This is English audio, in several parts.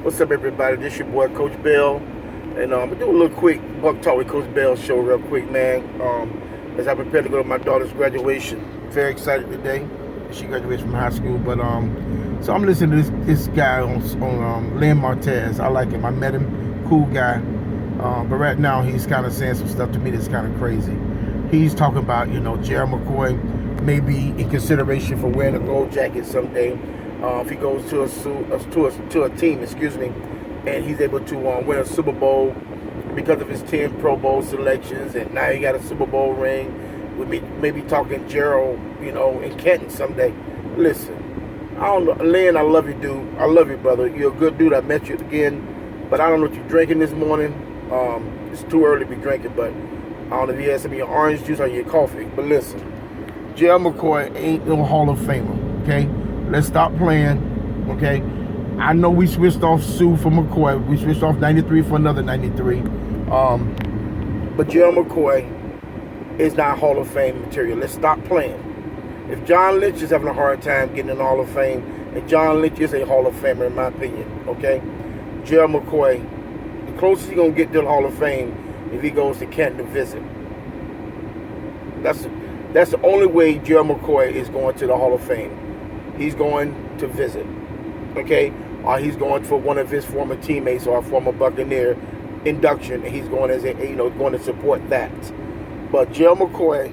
What's up, everybody? This your boy, Coach Bell, and I'm gonna do a little quick Buck Talk with Coach Bell show real quick, man. As I prepare to go to my daughter's graduation, very excited today. She graduated from high school, but so I'm listening to this guy on Len Martez. I like him. I met him, cool guy. But right now he's kind of saying some stuff to me that's kind of crazy. He's talking about Gerald McCoy maybe in consideration for wearing a gold jacket someday. If he goes to a team, and he's able to win a Super Bowl because of his 10 Pro Bowl selections, and now he got a Super Bowl ring. We may be talking Gerald, in Canton someday. Listen, I don't know, Len, I love you, dude. I love you, brother. You're a good dude. I met you again, but I don't know what you're drinking this morning. It's too early to be drinking, but I don't know if you had some of your orange juice or your coffee. But listen, Gerald McCoy ain't no Hall of Famer, okay? Let's stop playing, okay? I know we switched off Sue for McCoy. We switched off 93 for another 93. But Gerald McCoy is not Hall of Fame material. Let's stop playing. If John Lynch is having a hard time getting in the Hall of Fame, and John Lynch is a Hall of Famer in my opinion, okay? Gerald McCoy, the closest he's going to get to the Hall of Fame if he goes to Canton to visit. That's the only way Gerald McCoy is going to the Hall of Fame. He's going to visit, okay? Or he's going for one of his former teammates or a former Buccaneer induction, and he's going as a, going to support that. But Gerald McCoy,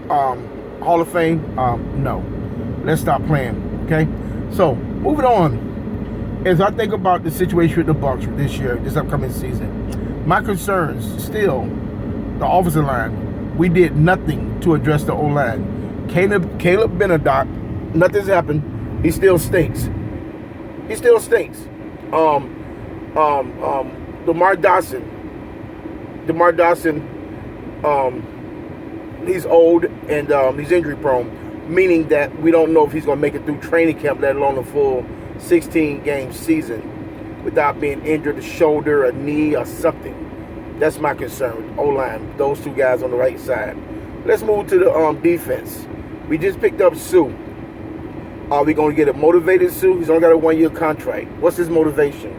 Hall of Fame, no. Let's stop playing, okay? So, moving on. As I think about the situation with the Bucs this year, this upcoming season, my concerns still, the offensive line. We did nothing to address the O-line. Caleb Benedict, nothing's happened. He still stinks. He still stinks. DeMar Dawson, he's old and he's injury prone, meaning that we don't know if he's going to make it through training camp, let alone a full 16-game season, without being injured, a shoulder, a knee, or something. That's my concern. O-line, those two guys on the right side. Let's move to the defense. We just picked up Sue. Are we going to get a motivated Sue? He's only got a 1-year contract. What's his motivation?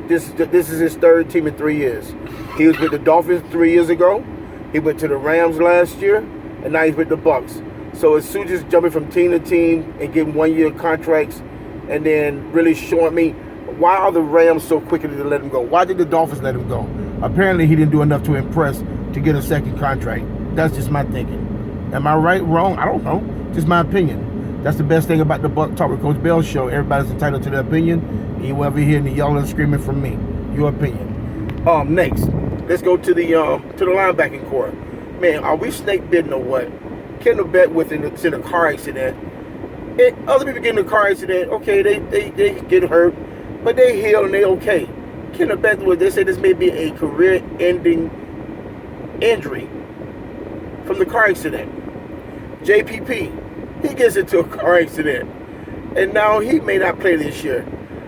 This is his third team in 3 years. He was with the Dolphins 3 years ago. He went to the Rams last year, and now he's with the Bucs. So is Sue just jumping from team to team and getting 1-year contracts, and then really showing me why are the Rams so quickly to let him go? Why did the Dolphins let him go? Apparently he didn't do enough to impress to get a second contract. That's just my thinking. Am I right, wrong? I don't know. Just my opinion. That's the best thing about the Buck Talk with Coach Bell show. Everybody's entitled to their opinion. You will ever hear any yelling and screaming from me. Your opinion. Next, let's go to the linebacking core. Man, are we snake bitten or what? Kendall Beckwith in a car accident. Other people get in a car accident. Okay, they get hurt, but they heal and they okay. Kendall Beckwith, they say this may be a career-ending injury from the car accident. JPP. He gets into a car accident, and now he may not play this year.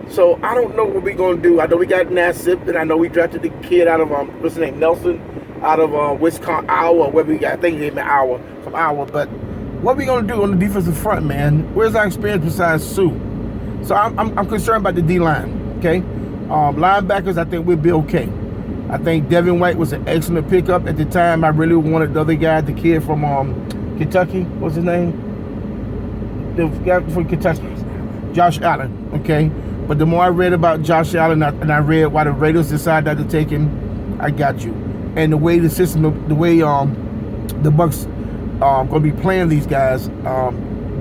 So I don't know what we're going to do. I know we got Nassib, and I know we drafted the kid out of, what's his name, Nelson, out of Wisconsin, Iowa, where we got, I think he named Iowa, from Iowa. But what are we going to do on the defensive front, man? Where's our experience besides Sue? So I'm concerned about the D-line, okay? Linebackers, I think we'll be okay. I think Devin White was an excellent pickup. At the time, I really wanted the other guy, the kid from Kentucky. What's his name? The guy from Kentucky, Josh Allen, okay? But the more I read about Josh Allen and I read why the Raiders decided not to take him, I got you. And the way the system, the way the Bucs going to be playing these guys,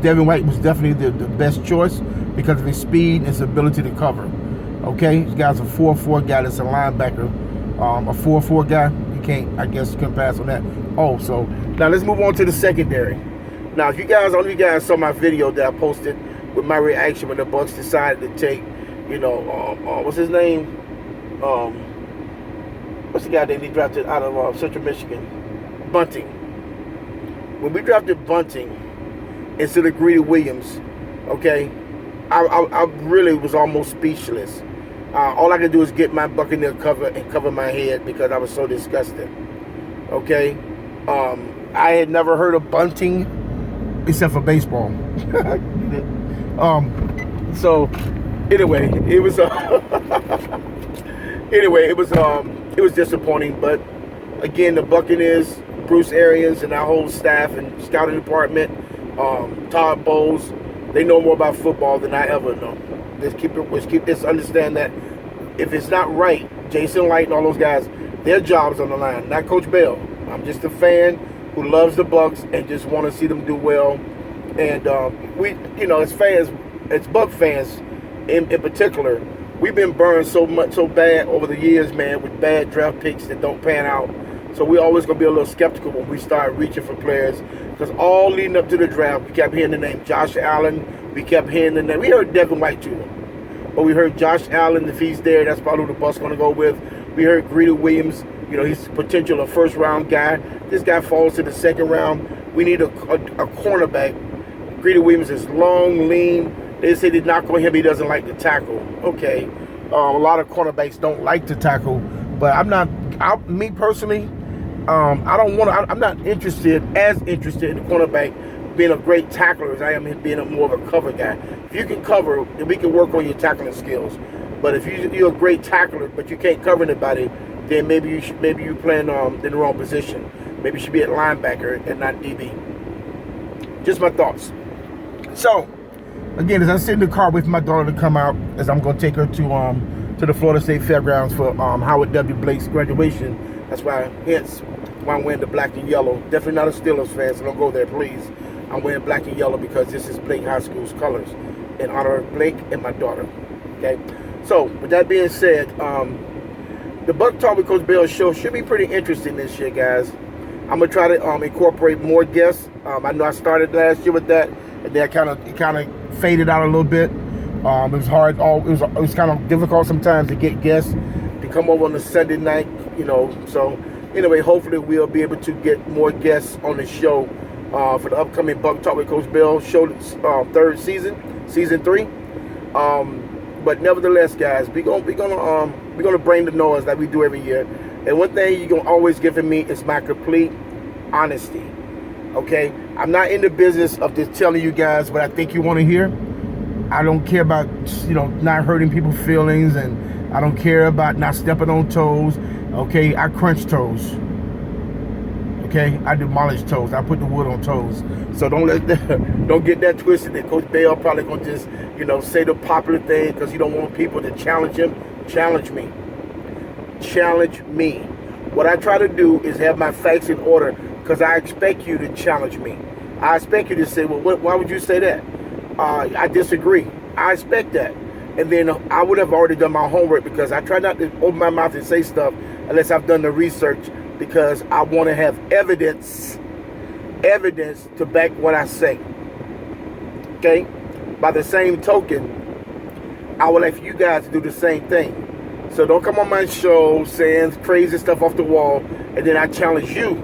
Devin White was definitely the best choice because of his speed and his ability to cover, okay? This guy's a 4-4 guy that's a linebacker. A 4-4 guy, I guess you can pass on that. Oh, so now let's move on to the secondary. Now, if you guys saw my video that I posted with my reaction when the Bucs decided to take, what's his name? What's the guy that they drafted out of Central Michigan? Bunting. When we drafted Bunting instead of Greedy Williams, okay, I really was almost speechless. All I could do is get my Buccaneer cover and cover my head because I was so disgusted. Okay? I had never heard of bunting except for baseball. So Anyway, it was it was disappointing. But again, the Buccaneers, Bruce Arians, and our whole staff and scouting department, Todd Bowles, they know more about football than I ever know. Let's keep this. Understand that if it's not right, Jason Light and all those guys, their job's on the line, not Coach Bell. I'm just a fan who loves the Bucs and just want to see them do well. And we, as fans, as Buc fans in particular, we've been burned so bad over the years, man, with bad draft picks that don't pan out. So we're always going to be a little skeptical when we start reaching for players. Because all leading up to the draft, we kept hearing the name Josh Allen. We kept hearing the name. We heard Devin White too. But we heard Josh Allen, if he's there, that's probably who the Bucs going to go with. We heard Greedy Williams. He's potential a first-round guy. This guy falls to the second round. We need a cornerback. Greedy Williams is long, lean. They say they knock on him. He doesn't like to tackle. Okay. A lot of cornerbacks don't like to tackle. But me personally, I'm not as interested in the cornerback being a great tackler as I am in being more of a cover guy. If you can cover, then we can work on your tackling skills. But if you're a great tackler, but you can't cover anybody, then maybe you're playing in the wrong position. Maybe you should be at linebacker and not DB. Just my thoughts. So, again, as I sit in the car with my daughter to come out, as I'm going to take her to the Florida State Fairgrounds for Howard W. Blake's graduation. That's why I'm wearing the black and yellow. Definitely not a Steelers fan, so don't go there, please. I'm wearing black and yellow because this is Blake High School's colors in honor of Blake and my daughter. Okay? So, with that being said, the Buck Talk with Coach Bell show should be pretty interesting this year, guys. I'm going to try to incorporate more guests. I know I started last year with that, and then it kind of faded out a little bit. It was hard. It was kind of difficult sometimes to get guests to come over on a Sunday night, So, anyway, hopefully we'll be able to get more guests on the show for the upcoming Buck Talk with Coach Bell show, third season 3. But nevertheless, guys, we're gonna bring the noise like we do every year. And one thing you're gonna always give me is my complete honesty. Okay, I'm not in the business of just telling you guys what I think you want to hear. I don't care about not hurting people's feelings, and I don't care about not stepping on toes. Okay, I crunch toes. Okay, I demolish toes. I put the wood on toes. So don't get that twisted. That Coach Bell probably gonna just say the popular thing because you don't want people to challenge him. Challenge me. Challenge me. What I try to do is have my facts in order because I expect you to challenge me. I expect you to say, well, why would you say that? I disagree. I expect that. And then I would have already done my homework because I try not to open my mouth and say stuff unless I've done the research because I want to have evidence to back what I say. Okay? By the same token, I would like for you guys to do the same thing. So don't come on my show saying crazy stuff off the wall and then I challenge you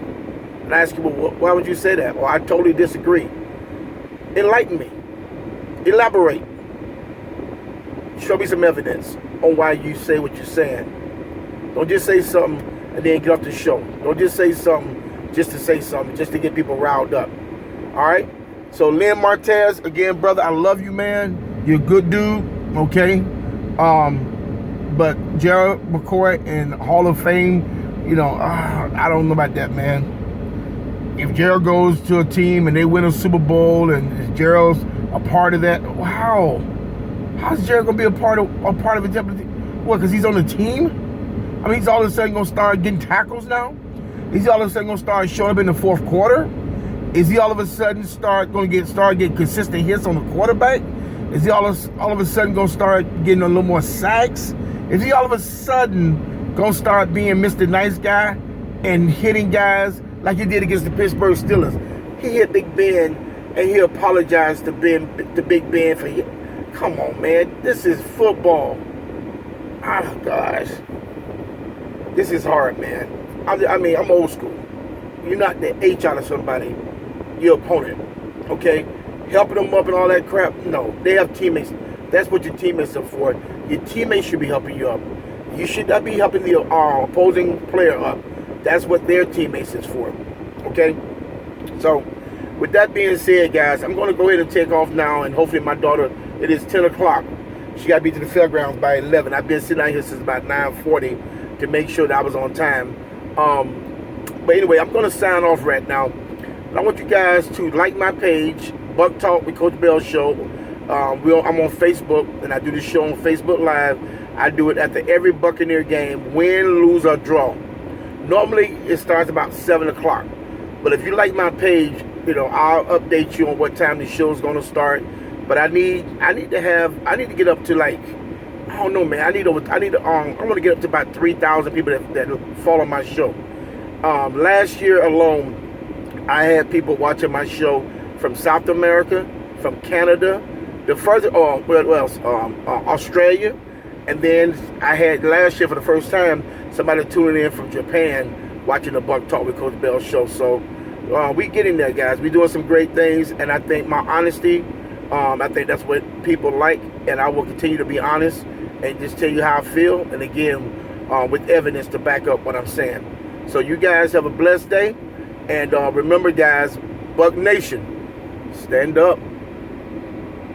and I ask you, well, why would you say that? Or I totally disagree. Enlighten me. Elaborate. Show me some evidence on why you say what you're saying. Don't just say something and then get off the show. Don't just say something just to say something, just to get people riled up. All right? So, Len Martez, again, brother, I love you, man. You're a good dude, okay? But Gerald McCoy in Hall of Fame, I don't know about that, man. If Gerald goes to a team and they win a Super Bowl and Gerald's a part of that, wow. How's Gerald gonna be a part of it? What? Because he's on the team? I mean, he's all of a sudden gonna start getting tackles now. Is he all of a sudden gonna start showing up in the fourth quarter? Is he all of a sudden start getting consistent hits on the quarterback? Is he all of a sudden gonna start getting a little more sacks? Is he all of a sudden gonna start being Mr. Nice Guy and hitting guys like he did against the Pittsburgh Steelers? He hit Big Ben and he apologized to Big Ben for hit. Come on, man. This is football. Oh, gosh. This is hard, man. I'm old school. You're not the H out of somebody, your opponent, okay? Helping them up and all that crap. No, they have teammates. That's what your teammates are for. Your teammates should be helping you up. You should not be helping the opposing player up. That's what their teammates is for, okay? So, with that being said, guys, I'm going to go ahead and take off now, and hopefully my daughter, it is 10 o'clock. She got to be to the fairgrounds by 11. I've been sitting out here since about 9:40 to make sure that I was on time. But anyway, I'm going to sign off right now. I want you guys to like my page, Buck Talk with Coach Bell Show. I'm on Facebook, and I do this show on Facebook Live. I do it after every Buccaneer game, win, lose, or draw. Normally, it starts about 7 o'clock. But if you like my page, I'll update you on what time the show is going to start. But I need to get up to like, I don't know, man. I want to get up to about 3,000 people that follow my show. Last year alone, I had people watching my show from South America, from Canada, Australia, and then I had last year for the first time somebody tuning in from Japan watching the Buck Talk with Coach Bell show. So we getting there, guys. We're doing some great things, and I think my honesty, I think that's what people like, and I will continue to be honest and just tell you how I feel, and again, with evidence to back up what I'm saying. So you guys have a blessed day, and remember, guys, Buck Nation, stand up.